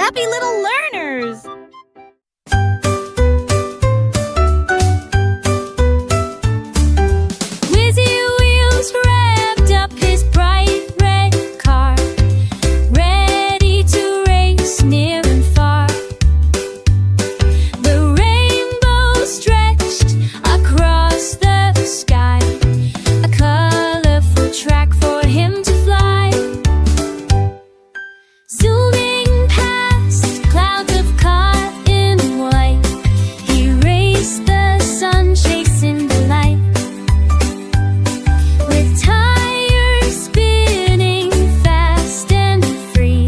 Happy little learners! Whizzy Wheels revved up his bright red car, ready to race near and far. The rainbow stretched across the sky, a colorful track for him to fly. Zooming past clouds of cotton white, he raced the sun, chasing the light. With tires spinning fast and free,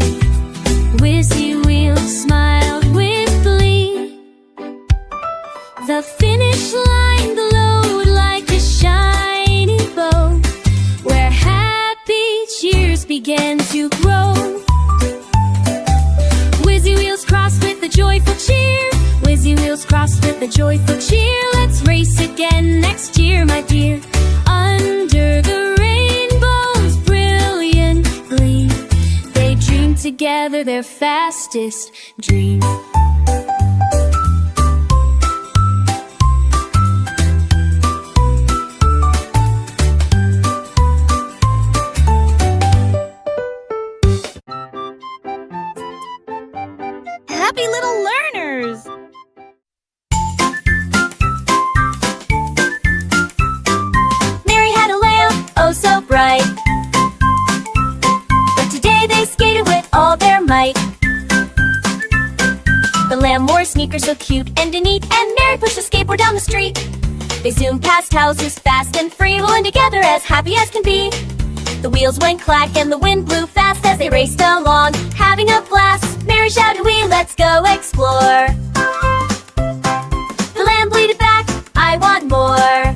Whizzy Wheels smiled with glee. The finish line glowed like a shiny bow, where happy cheers began to grow. Whizzy Wheels crossed with a joyful cheer. Whizzy Wheels crossed with a joyful cheer. Let's race again next year, my dear. Under the rainbow's brilliant gleam, they dreamed together their fastest dream. Happy little learners! Mary had a lamp, oh so bright, but today they skated with all their might. The lamb wore sneakers so cute and neat, and Mary pushed a skateboard down the street. They zoomed past houses fast and free, rolling together as happy as can be. The wheels went clack and the wind blew fast as they raced along, having a blast. Mary shouted, "We let's go explore." The lamb bleated back, "I want more."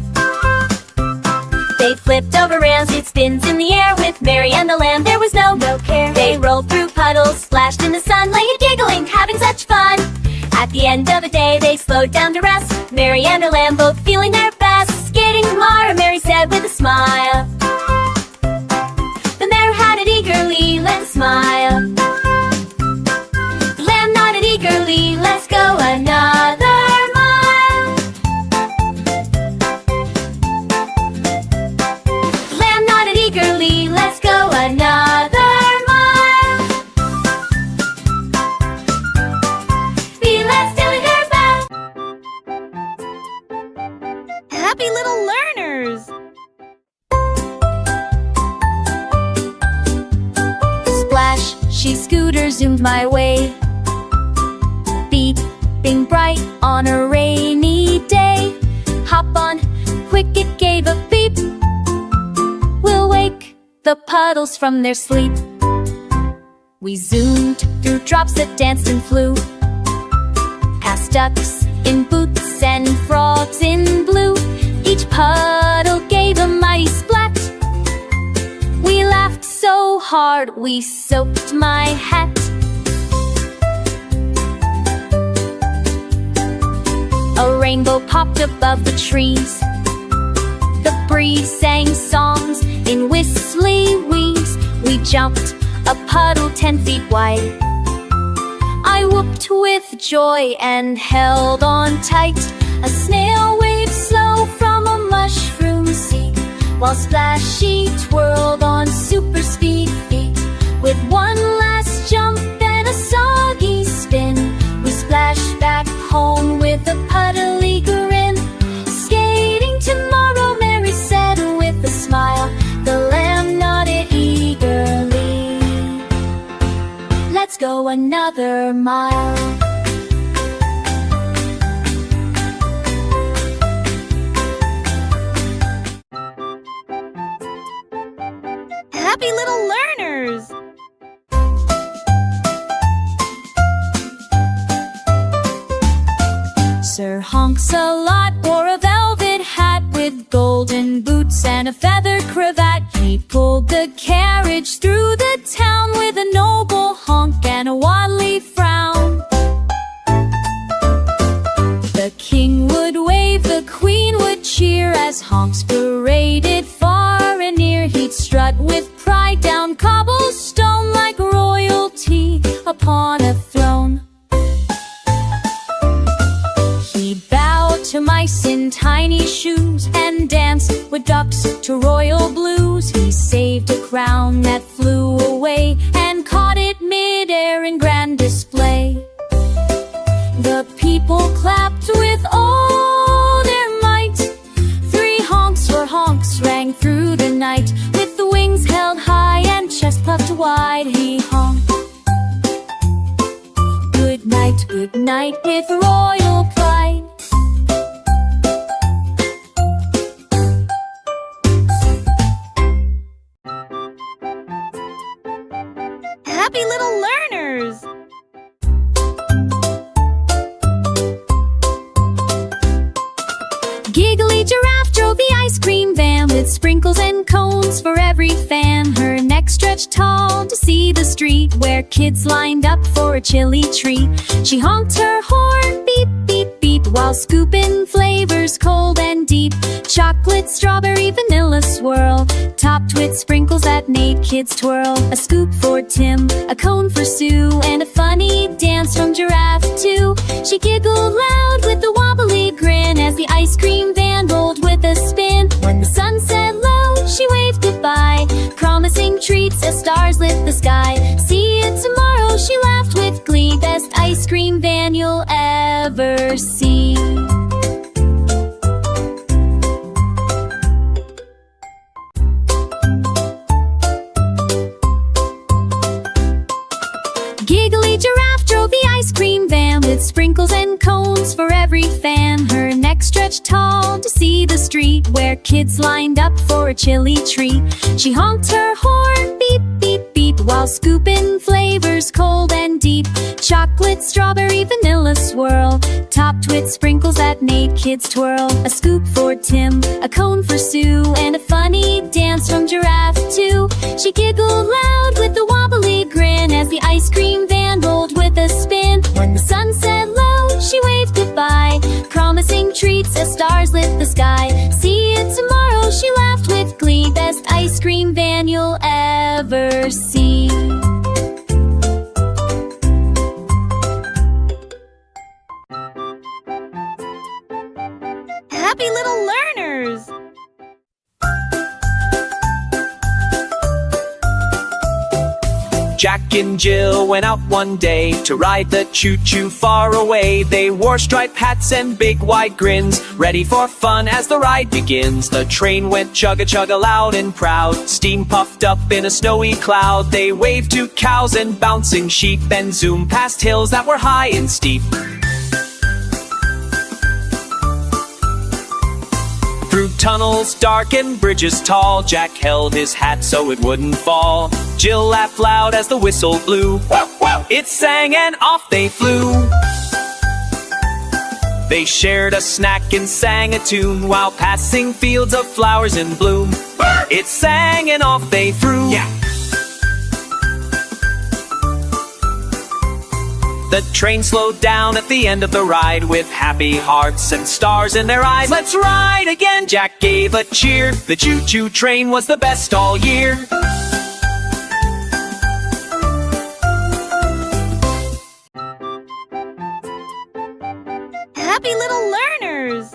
They flipped over rails, it spins in the air. With Mary and the lamb there was no care. They rolled through puddles, splashed in the sun, laying giggling, having such fun. At the end of the day they slowed down to rest, Mary and her lamb both feeling their best. Skating tomorrow, Mary said with a smile. The mare had it eagerly, let's smile. The lamb nodded eagerly, let's go another mile. The lamb nodded eagerly, let's go another mile. Feel let's till her back. Happy little learners! Splash, she scooter zoomed my way, beeping bright on a rainy day. Hop on, quick it gave a beep, we'll wake the puddles from their sleep. We zoomed through drops that danced and flew, past ducks in boots and frogs in blue. Each puddle gave a mighty splat. We laughed so hard we soaked my hat. A rainbow popped above the trees. The breeze sang songs in whistly wheeze. We jumped a puddle 10 feet wide. I whooped with joy and held on tight. A snail waved slow from a mushroom seed, while Splashy twirled on super speed feet. With one last jump and a soggy spin, we splashed back home with a puddly grin. Skating tomorrow, Mary said with a smile. The lamb nodded eagerly, let's go another mile. Happy little learners! Sir Honks-a-Lot wore a velvet hat with golden boots and a feather cravat. He pulled the carriage through the town with a noble honk and a waddly frown. wide he honked. Good night with royal pride. Happy little learners! Giggly Giraffe drove the ice cream van with sprinkles and cones for every fan. Her neck stretched tall to see the street where kids lined up for a chilly treat. She honked her horn, beep, beep, beep, while scooping flavors cold and deep. Chocolate, strawberry, vanilla swirl, topped with sprinkles that made kids twirl. A scoop for Tim, a cone for Sue, and a funny dance from Giraffe too. She giggled loud with a wobbly grin as the ice cream van rolled with a spin. When the sun set low, she waved goodbye, promising treats as stars lit the sky. See you tomorrow, she laughed with glee. Best ice cream van you'll ever see. Giggly Giraffe drove the ice cream van with sprinkles and cones for every fan. Her neck stretched tall to see the street where kids lined up for a chilly treat. She honked her horn, beep, beep, beep, while scooping flavors cold and deep. Chocolate, strawberry, vanilla swirl, topped with sprinkles that made kids twirl. A scoop for Tim, a cone for Sue, and a funny dance from Giraffe too. She giggled loud with a wobbly grin as the ice cream van rolled with a spin. When the sun set low, she waved goodbye, promising treats as stars lit the sky. See you tomorrow, she laughed with glee. Best ice cream van you'll ever see. Happy little learners! Jack and Jill went out one day to ride the choo-choo far away. They wore striped hats and big wide grins, ready for fun as the ride begins. The train went chugga-chugga loud and proud, steam puffed up in a snowy cloud. They waved to cows and bouncing sheep, then zoomed past hills that were high and steep. Through tunnels dark and bridges tall, Jack held his hat so it wouldn't fall. Jill laughed loud as the whistle blew. It sang and off they flew. They shared a snack and sang a tune while passing fields of flowers in bloom. It sang and off they flew. The train slowed down at the end of the ride with happy hearts and stars in their eyes. Let's ride again, Jack gave a cheer. The choo-choo train was the best all year. Happy little learners!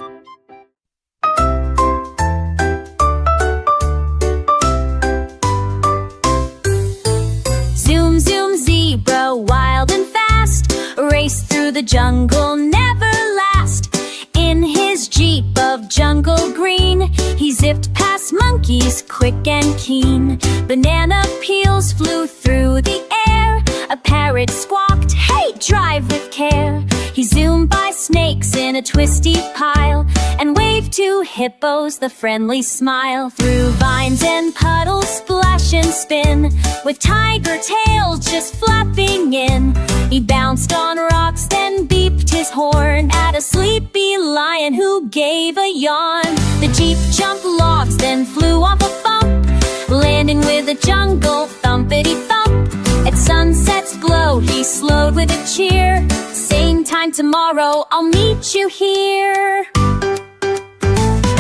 Zoom, zoom, zebra, wild and fast, race through the jungle, never last. In his Jeep of jungle green, he zipped past monkeys quick and keen. Banana peels flew through the air, a parrot squawked, "Hey, drive with care." He zoomed by snakes in a twisty pile and waved to hippos the friendly smile. Through vines and puddles, splash and spin, with tiger tails just flapping in. He bounced on rocks, then beeped his horn at a sleepy lion who gave a yawn. The Jeep jumped logs, then flew off a bump, landing with a jungle thumpity-thump. At sunset's glow, he slowed with a cheer. Same time tomorrow, I'll meet you here.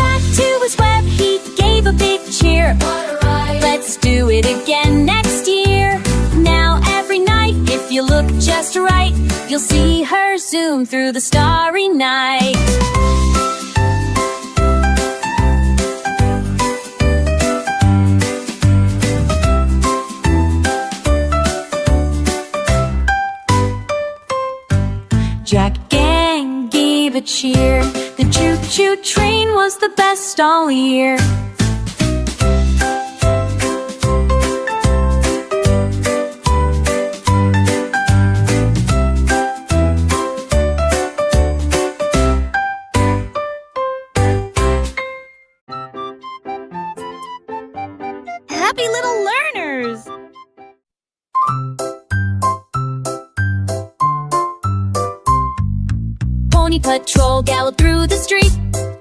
Back to his web, he gave a big cheer. What a ride! Let's do it again next year. Now every night, if you look just right, you'll see her zoom through the starry night. Jack Gang gave a cheer. The choo-choo train was the best all year. Pony Patrol galloped through the street,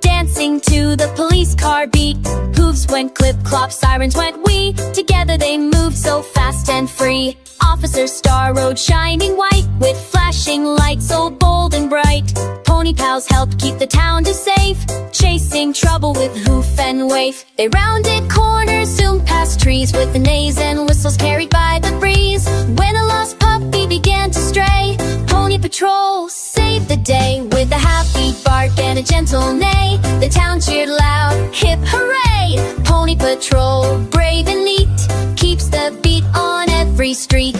dancing to the police car beat. Hooves went clip-clop, sirens went wee. Together they moved so fast and free. Officer Star rode shining white, with flashing lights so bold and bright. Pony pals helped keep the town safe, chasing trouble with hoof and wave. They rounded corners, zoomed past trees, with the neighs and whistles carried by the breeze. When a lost puppy began to stray, Pony Patrol saved the day. With a happy bark and a gentle neigh, the town cheered loud, hip hooray! Pony Patrol, brave and neat, keeps the beat on every street.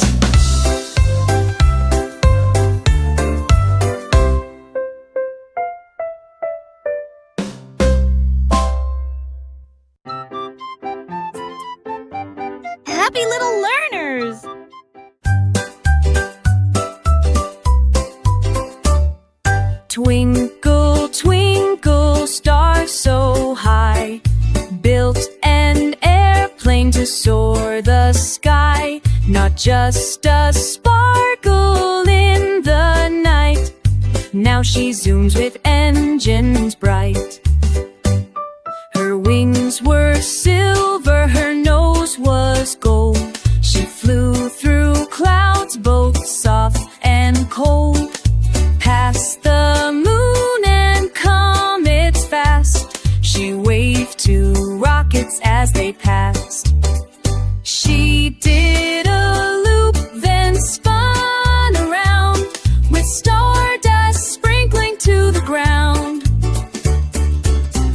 Happy little learners! Twinkle, twinkle, star so high, built an airplane to soar the sky. Not just a sparkle in the night, now she zooms with engines bright. Her wings were silver, her nose was gold. She flew through clouds both soft and cold, past the moon and comets fast. She waved to rockets as they passed. She did a loop, then spun around, with stardust sprinkling to the ground.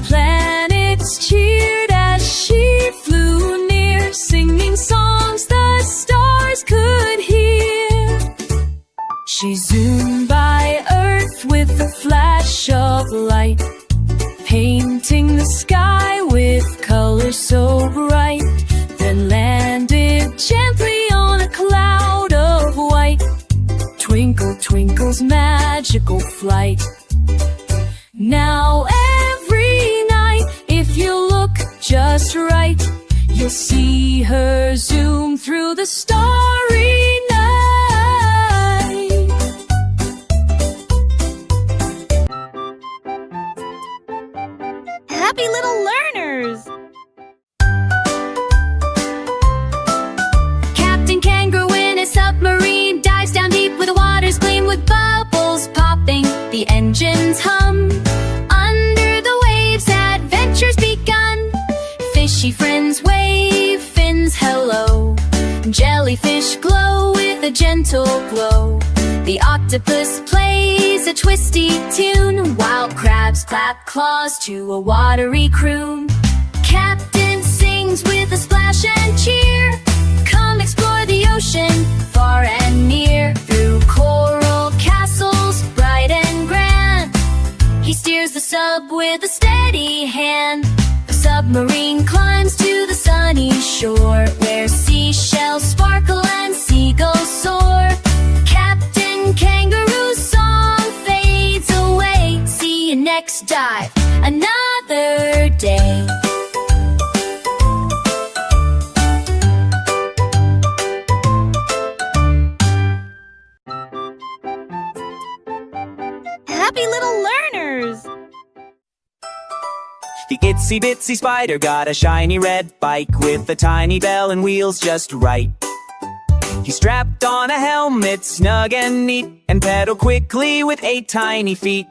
Planets cheered as she flew near, singing songs the stars could hear. She zoomed by Earth with a flash of light, painting the sky with colors so bright. Then landed gently on a cloud of white. Twinkle, twinkle's magical flight. Now every night, if you look just right, you'll see her zoom through the starry night. Happy little learners! Captain Kangaroo in a submarine dives down deep where the waters gleam, with bubbles popping, the engines hum. Under the waves, adventures begun. Fishy friends wave, fins hello. Jellyfish glow with a gentle glow. The octopus plays a twisty tune, while crabs clap claws to a watery croon. Captain sings with a splash and cheer. Come explore the ocean, far and near. Through coral castles, bright and grand, he steers the sub with a steady hand. The submarine climbs to the sunny shore, where seashells sparkle and seagulls soar. Captain Kangaroo's song fades away. See you next dive, another day. Happy little learners! The itsy bitsy spider got a shiny red bike, with a tiny bell and wheels just right. He strapped on a helmet snug and neat, and pedaled quickly with 8 tiny feet.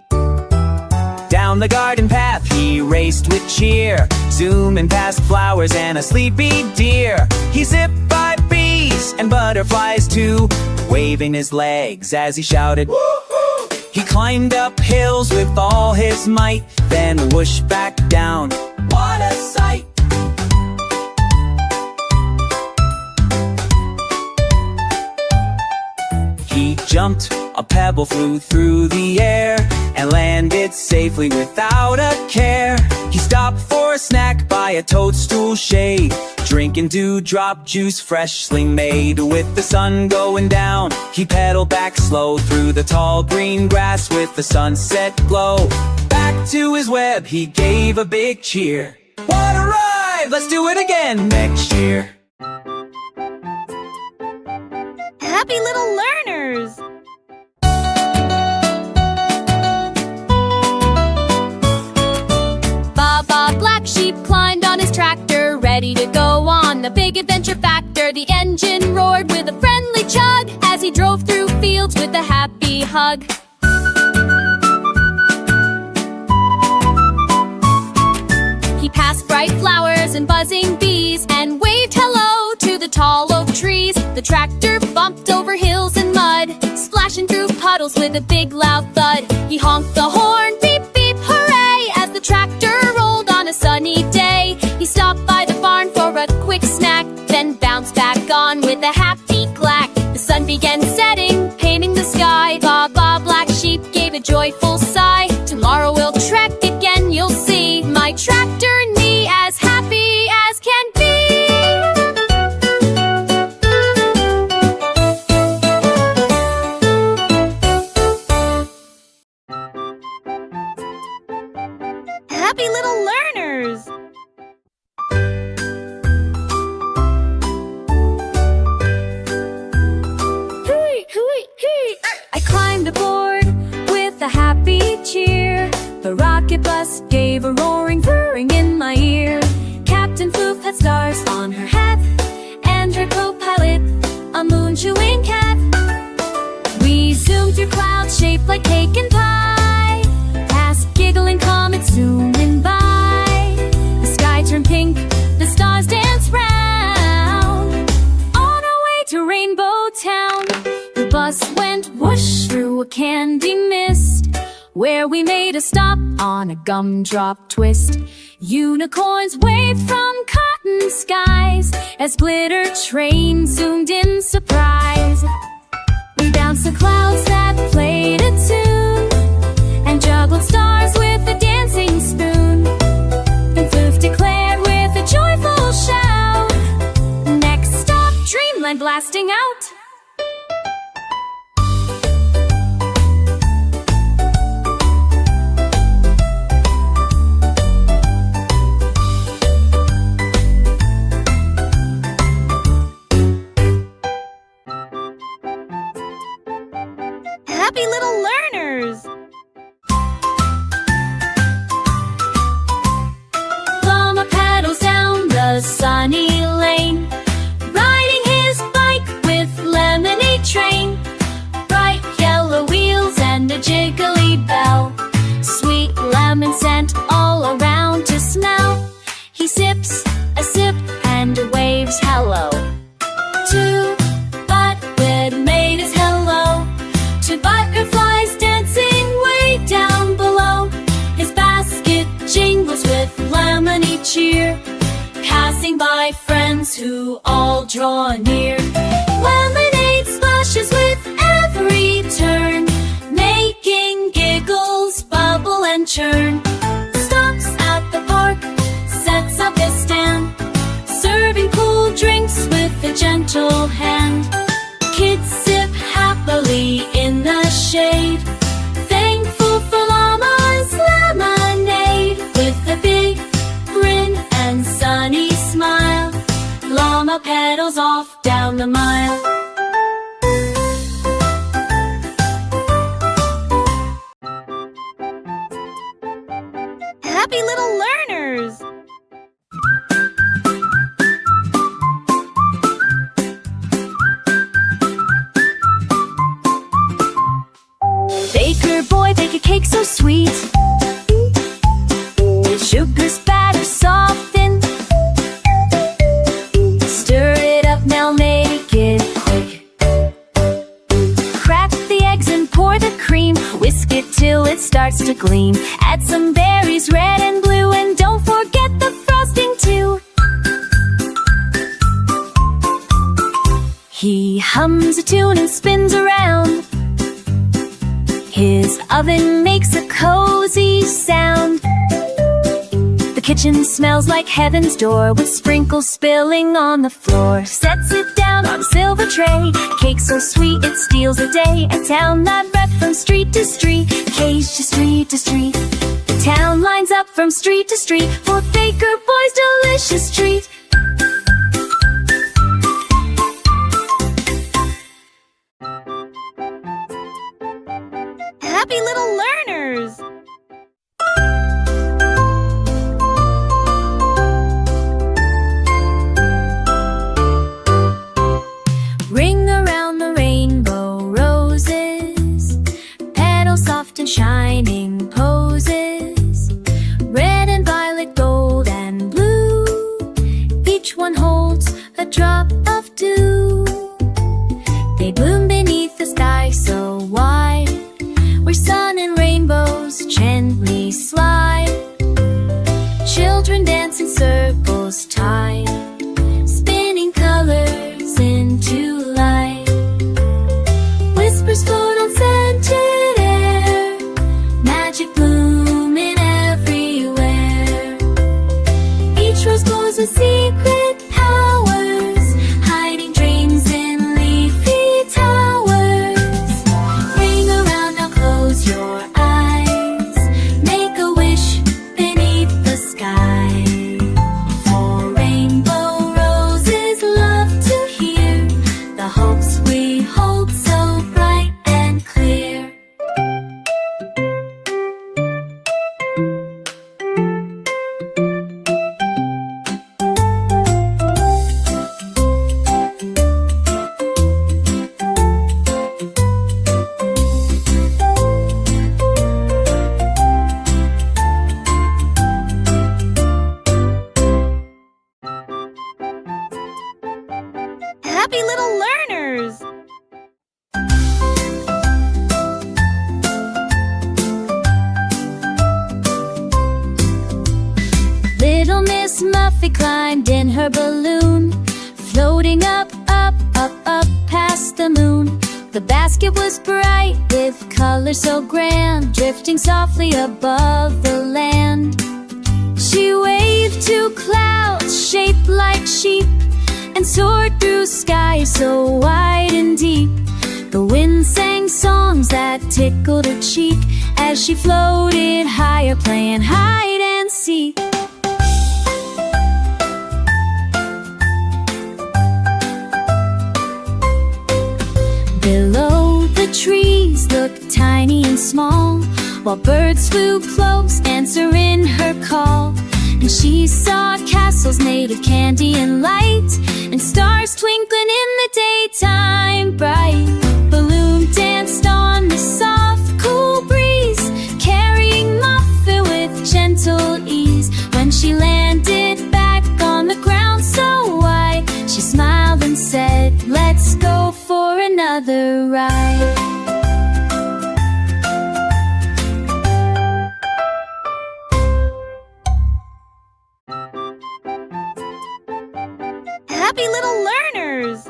Down the garden path he raced with cheer, zooming past flowers and a sleepy deer. He zipped by bees and butterflies too, waving his legs as he shouted, "Woo-hoo!" He climbed up hills with all his might, then whooshed back down. What a sight! He jumped, a pebble flew through the air, and landed safely without a care. He stopped for a snack by a toadstool shade, drinking dewdrop juice freshly made. With the sun going down, he pedaled back slow through the tall green grass with the sunset glow. Back to his web he gave a big cheer. What a ride! Let's do it again next year. Happy little learners! black sheep climbed on his tractor, ready to go on the big adventure factor. The engine roared with a friendly chug as he drove through fields with a happy hug. He passed bright flowers and buzzing bees and waved hello to the tall oak trees. The tractor bumped over hills and mud, splashing through puddles with a big loud thud. He honked the horn, beep beep hooray, as the tractor rolled on a sunny day. He stopped by the barn for a quick snack, then bounced back on with a happy clack. The sun began setting, painting the sky. Ba ba, black sheep gave a joyful sigh. Tomorrow we'll trek again, you'll see. My tractor and me as happy as can be. Happy little learners! I climbed aboard with a happy cheer. The rocket bus gave a roaring whirring in my ear. Captain Floof had stars on her hat, and her co-pilot, a moon-chewing cat. We zoomed through clouds shaped like cake and pie, past giggling comets zooming by. The sky turned pink, the stars danced round, on our way to Rainbow Town. The bus went whoosh through a candy mist, where we made a stop on a gumdrop twist. Unicorns waved from cotton skies as glitter trains zoomed in surprise. We bounced the clouds that played a tune and juggled stars with a dancing spoon. Then Floof declared with a joyful shout, next stop, Dreamland blasting out. Happy little learners! Llama paddles down the sunny lane, riding his bike with lemonade train. Bright yellow wheels and a jiggly bell, sweet lemon scent all around to smell. He sips a sip and waves hello to Butthead made his hello to butterflies dancing way down below. His basket jingles with lemony cheer, passing by friends who all draw near. Lemonade splashes with every turn, making giggles bubble and churn. Stops at the park, sets up his stand, serving cool drinks with a gentle hand. Kids sip happily in the shade, thankful for Llama's lemonade. With a big grin and sunny smile, Llama pedals off down the mile. Happy little learners! Baker boy, bake a cake so sweet, sugar spatter soften. Stir it up now, make it quick. Crack the eggs and pour the cream, whisk it till it starts to gleam. Add some berries, red and blue, and don't forget the frosting too. He hums a tune and spins around, his oven makes a cozy sound. The kitchen smells like heaven's door, with sprinkles spilling on the floor. Sets it down on a silver tray, cake so sweet it steals a day. A town that read from street to street, cage to street to street. The town lines up from street to street for Baker Boy's delicious treat. Happy little learners! Flowers float on scented air, magic blooming everywhere. Each rose glows with secret powers, hiding dreams in leafy towers. Ring around, now close your eyes, make a wish beneath the sky. For rainbow roses love to hear the hopes we hold so bright and clear. Happy little learners! Little Miss Muffy climbed in her balloon, floating up, up, up, up past the moon. The basket was bright with colors so grand, drifting softly above the land. She waved to clouds shaped like sheep and soared through skies so wide and deep. The wind sang songs that tickled her cheek as she floated higher, playing hide and seek. Below, the trees looked tiny and small, while birds flew close, answering her call. And she saw castles made of candy and light, and stars twinkling in the daytime bright. Balloon danced on the soft, cool breeze, carrying Muffet with gentle ease. When she landed back on the ground so wide, she smiled and said, "Let's go for another ride." Happy little learners!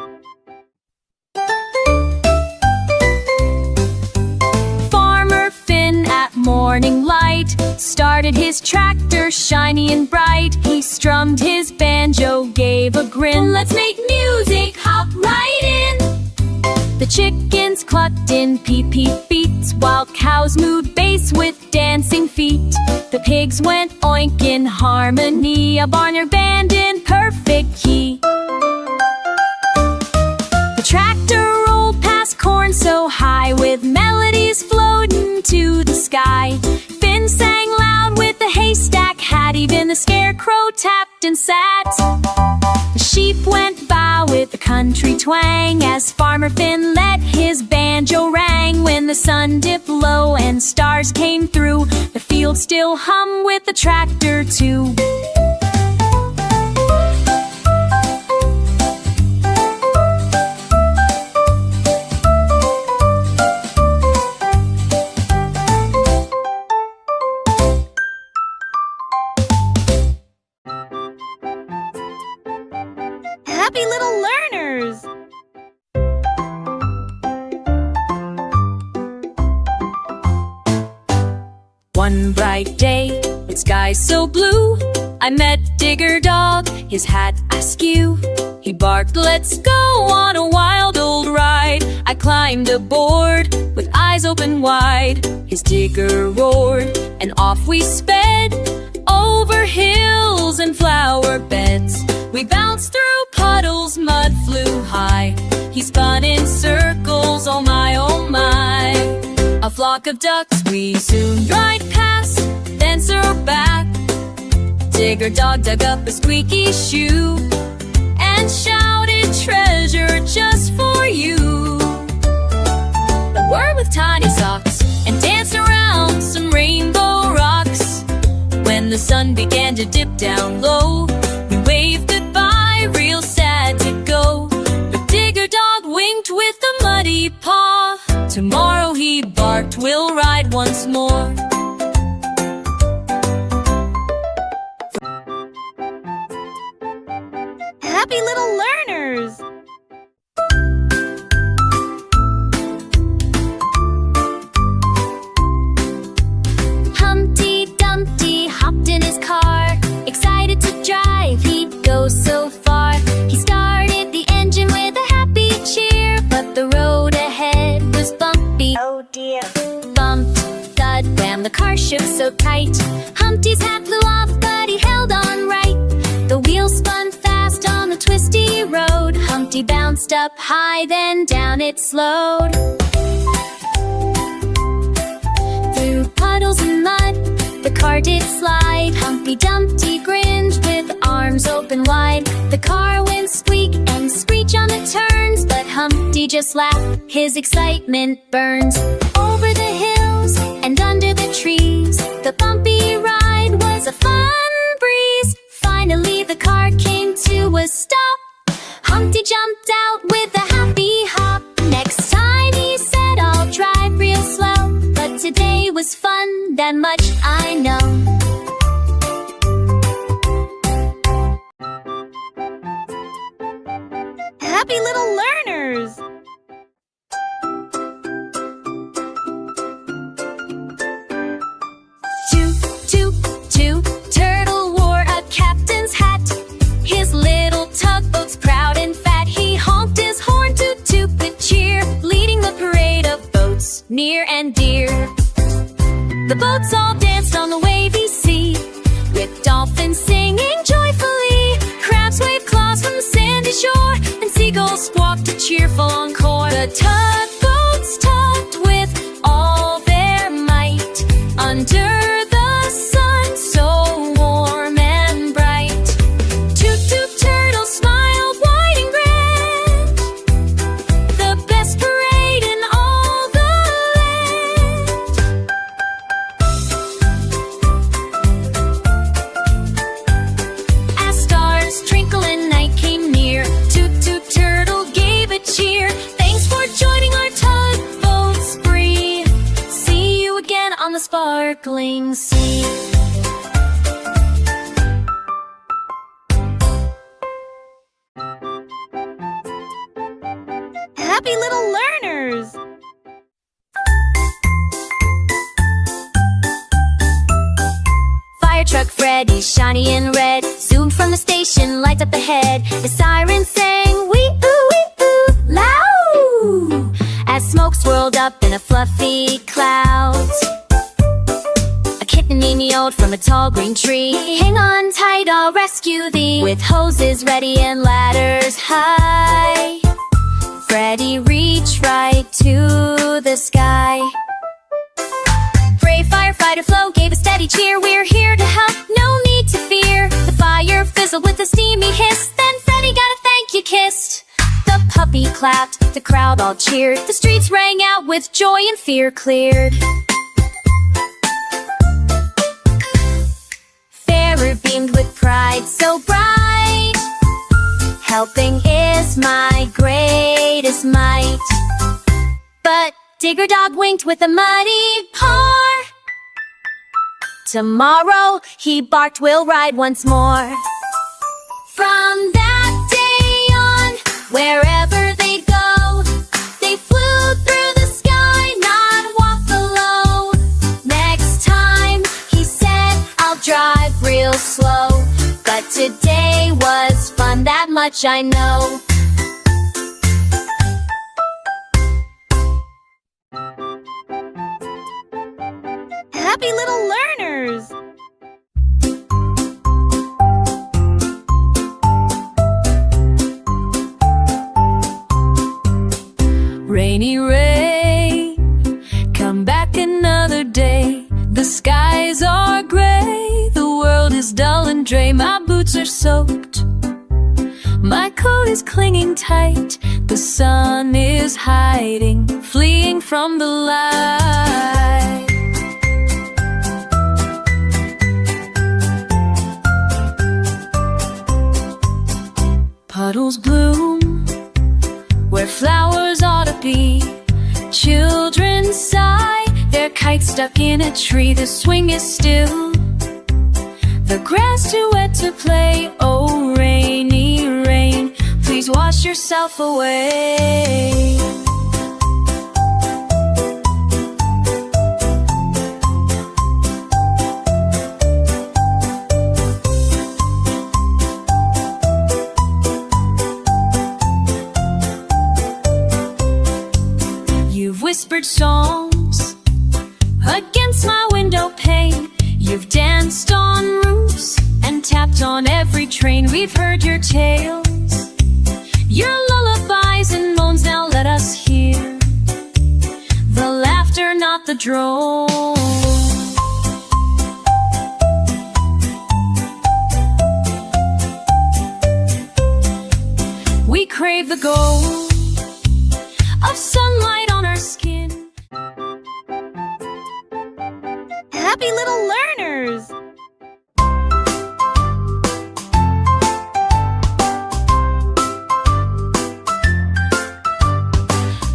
Farmer Finn at morning light started his tractor shiny and bright. He strummed his banjo, gave a grin. "Let's make music, hop right in." The chickens clucked in peep-peep beats, while cows moved bass with dancing feet. The pigs went oink in harmony, a barnyard band in perfect key. The tractor rolled past corn so high, with melodies floating to the sky. Finn sang loud with the haystack hat, even the scarecrow tapped and sat. The sheep went by with a country twang, as Farmer Finn let his banjo rang. When the sun dipped low and stars came through, the field still hummed with the tractor too. Happy little learners! One bright day, with skies so blue, I met Digger Dog, his hat askew. He barked, "Let's go on a wild old ride." I climbed aboard, with eyes open wide. His digger roared, and off we sped, over hills and flower beds. We bounced through puddles, mud flew high. He spun in circles, oh my, oh my. A flock of ducks we soon ride past, then circled back. Digger Dog dug up a squeaky shoe and shouted, "Treasure just for you." The word with tiny socks and danced around some rainbow rocks. When the sun began to dip down low, we waved goodbye, real sad to go. But Digger Dog winked with a muddy paw. Tomorrow, he barked, we'll ride once more. Happy little learners! car shook so tight. Humpty's hat flew off, but he held on right. The wheels spun fast on the twisty road. Humpty bounced up high, then down it slowed. Through puddles and mud, the car did slide. Humpty Dumpty grinned with arms open wide. The car went squeak and screech on the turns, but Humpty just laughed, his excitement burns. Over the hills and under the trees, the bumpy ride was a fun breeze. Finally the car came to a stop. Humpty jumped out with a happy hop. Next time he said, I'll drive real slow, but today was fun, that much I know. Happy little learners! Toot, toot, toot, Turtle wore a captain's hat. His little tugboat's proud and fat. He honked his horn, toot toot with cheer, leading the parade of boats near and dear. The boats all danced on the wavy sea, with dolphins singing joyfully. Crabs waved claws from the sandy shore, and seagulls squawked a cheerful encore. The tugboats tugged with all their might under the sun so warm and bright. Toot toot Turtle smiled wide and grand, the best parade in all the land. As stars twinkle and night came near, Toot Toot Turtle gave a cheer. Thanks for joining our tugboat spree. See you again on the sparkling sea. Happy little learners! Fire truck Freddy, shiny and red, zoomed from the station, lights up ahead. The siren sang, wee ooh, loud, as smoke swirled up in a fluffy cloud. A kitten meowed from a tall green tree. Hang on tight, I'll rescue thee. With hoses ready and ladders high, Freddy reached right to the sky. Brave firefighter Flo gave a steady cheer. We're here to help, no need to fear. The fire fizzled with a steamy hiss, then Freddy got a thank you kiss. The puppy clapped, the crowd all cheered. The streets rang out with joy and fear cleared. Fairer beamed with pride so bright. Helping is my greatest might. But Digger Dog winked with a muddy paw. Tomorrow, he barked, we'll ride once more. From that day on, wherever they'd go, they flew through the sky, not walk below. Next time, he said, I'll drive real slow. But today was fun, that much I know. Happy little learners! Rainy rain, come back another day. The skies are gray, the world is dull and gray. My boots are soaked, my coat is clinging tight. The sun is hiding, fleeing from the light. Puddles bloom where flowers ought to be. Children sigh, their kite stuck in a tree. The swing is still, the grass too wet to play. Oh, rainy rain, please wash yourself away. You've whispered songs against my window pane. You've danced on roofs and tapped on every train. We've heard your tales, your lullabies and moans. Now let us hear the laughter, not the drone. We crave the gold of sunlight on our skin. Happy little learners!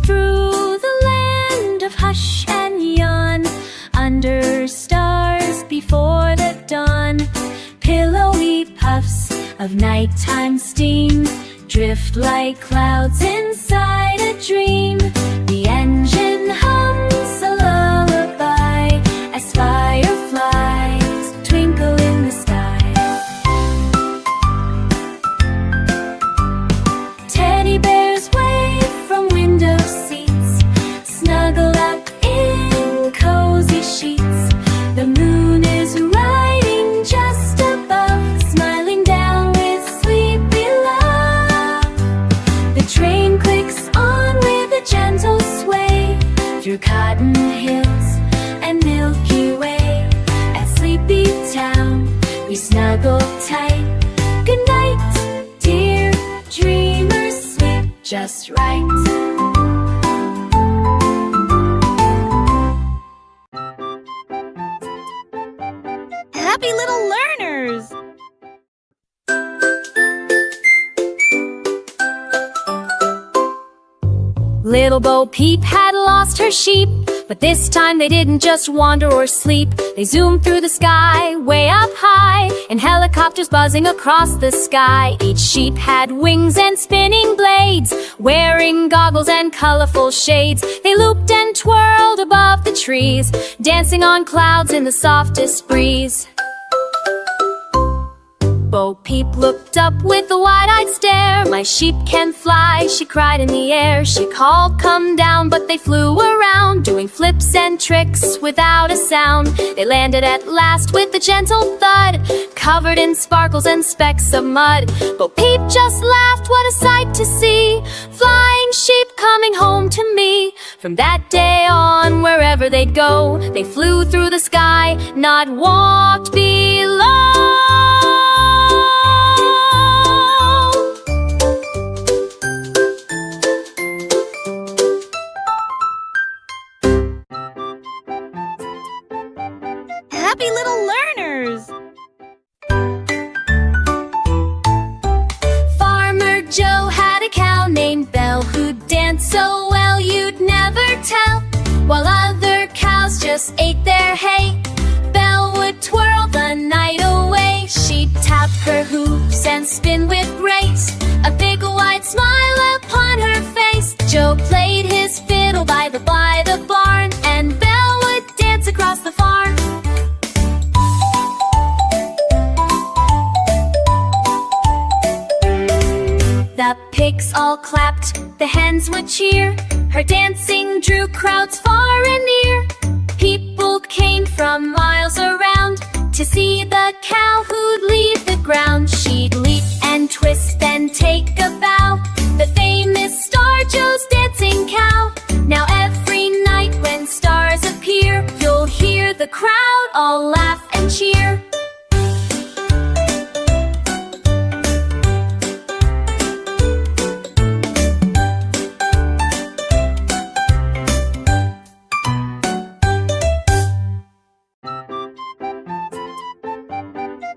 Through the land of hush and yawn, under stars before the dawn, pillowy puffs of nighttime steam drift like clouds inside a dream. The engine hums a lullaby as fireflies twinkle in the sky. Teddy bears wave from window seats, snuggle up in cozy sheets. The moon is riding just above, smiling down with sleepy love. The train clicks on with a gentle sway through cotton hills and Milky Way. At Sleepy Town we snuggle tight. Good night, dear dreamers, sleep just right. Happy little learners! Little Bo Peep had lost her sheep, but this time they didn't just wander or sleep. They zoomed through the sky, way up high, in helicopters buzzing across the sky. Each sheep had wings and spinning blades, wearing goggles and colorful shades. They looped and twirled above the trees, dancing on clouds in the softest breeze. Bo Peep looked up with a wide-eyed stare. My sheep can fly, she cried in the air. She called, come down, but they flew around, doing flips and tricks without a sound. They landed at last with a gentle thud, covered in sparkles and specks of mud. Bo Peep just laughed, what a sight to see, flying sheep coming home to me. From that day on, wherever they'd go, they flew through the sky, not walked below. Happy little learners! Farmer Joe had a cow named Belle who danced so well you'd never tell. While other cows just ate their hay, Belle would twirl the night away. She'd tap her hooves and spin with grace, a big wide smile upon her face. Joe played his fiddle by the barn, and Belle would dance across the farm. The pigs all clapped, the hens would cheer. Her dancing drew crowds far and near. People came from miles around to see the cow who'd leave the ground. She'd leap and twist and take a bow, the famous star Joe's dancing cow. Now every night when stars appear, you'll hear the crowd all laugh and cheer.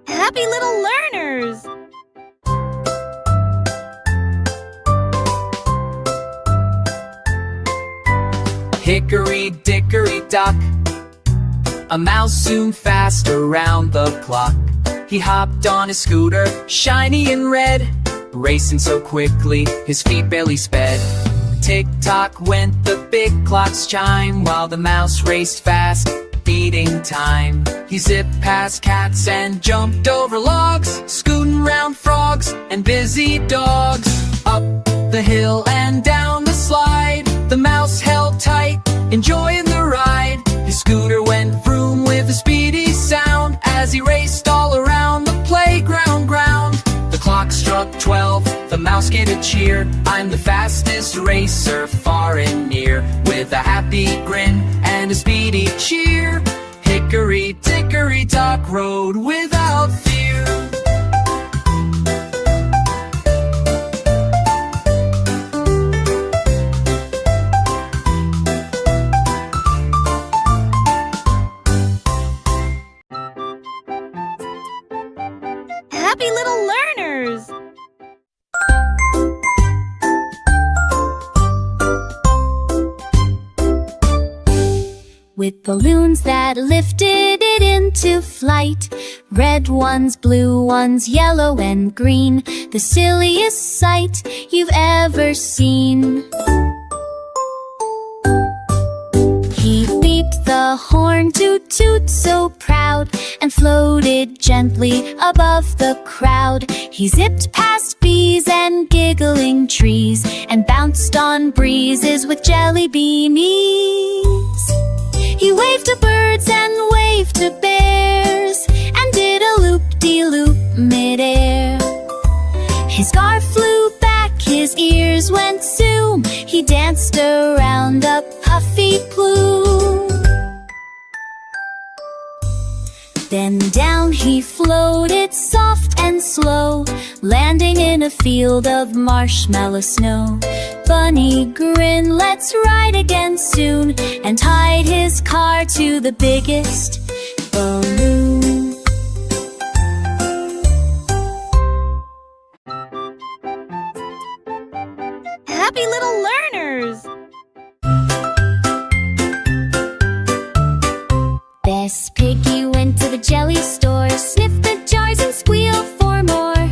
Happy little learners! Hickory dickory dock, a mouse zoomed fast around the clock. He hopped on his scooter, shiny and red, racing so quickly his feet barely sped. Tick-tock went the big clock's chime, while the mouse raced fast, beating time. He zipped past cats and jumped over logs, scooting round frogs and busy dogs. Up the hill and down the slide, the mouse held tight, enjoying the ride. His scooter mouse get a cheer. I'm the fastest racer, far and near, with a happy grin and a speedy cheer. Hickory dickory dock road without fear. Happy little learners! With balloons that lifted it into flight, red ones, blue ones, yellow and green, the silliest sight you've ever seen. He beeped the horn, toot toot, so proud, and floated gently above the crowd. He zipped past bees and giggling trees, and bounced on breezes with jelly beanies. He waved to birds and waved to bears, and did a loop-de-loop midair. His scarf flew back, his ears went zoom, he danced around a puffy plume. Then down he floated, soft and slow, landing in a field of marshmallow snow. Bunny grinned, let's ride again soon, and tied his car to the biggest balloon. Happy little learners! Bess Piggy went to the jelly store, sniffed the jars and squealed for more.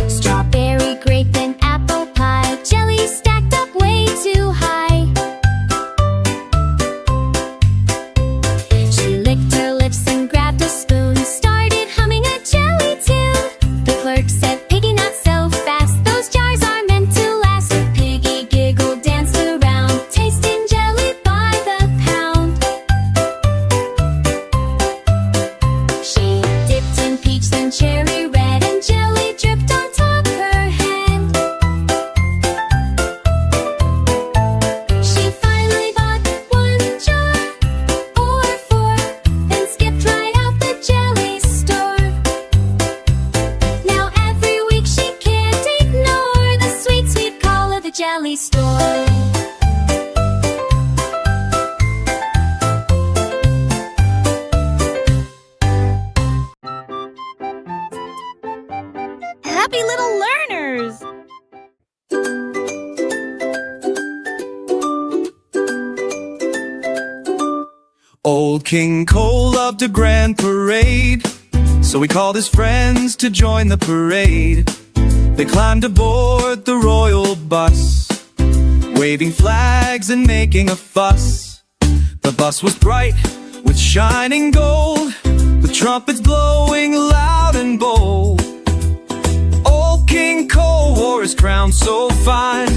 Strawberry, grape and apple pie, jelly stacked up way too high. She licked her lips and grabbed a spoon, started humming a jelly tune. The clerk said, "Piggy, not so fast, those jars are meant to last." Piggy giggled, danced around, tasting jelly by the pound. She dipped in peach and cherry red, and jelly dripped on top her head. She finally bought one jar or four, then skipped right out the jelly store. Now every week she can't ignore the sweet, sweet call of the jelly store. Happy little learners! Old King Cole loved a grand parade, so he called his friends to join the parade. They climbed aboard the royal bus, waving flags and making a fuss. The bus was bright with shining gold, with trumpets blowing loud and bold. Old King Cole wore his crown so fine,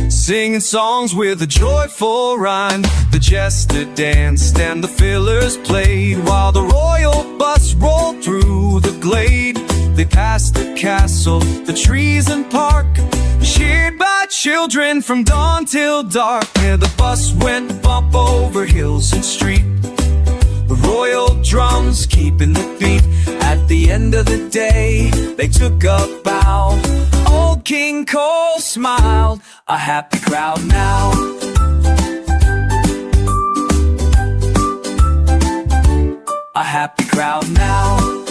singing songs with a joyful rhyme. The jester danced and the fiddlers played, while the royal bus rolled through the glade. They passed the castle, the trees and park, cheered by children from dawn till dark. And the bus went bump over hills and street, the royal drums keeping the beat. At the end of the day, they took a bow. Old King Cole smiled, a happy crowd now. A happy crowd now.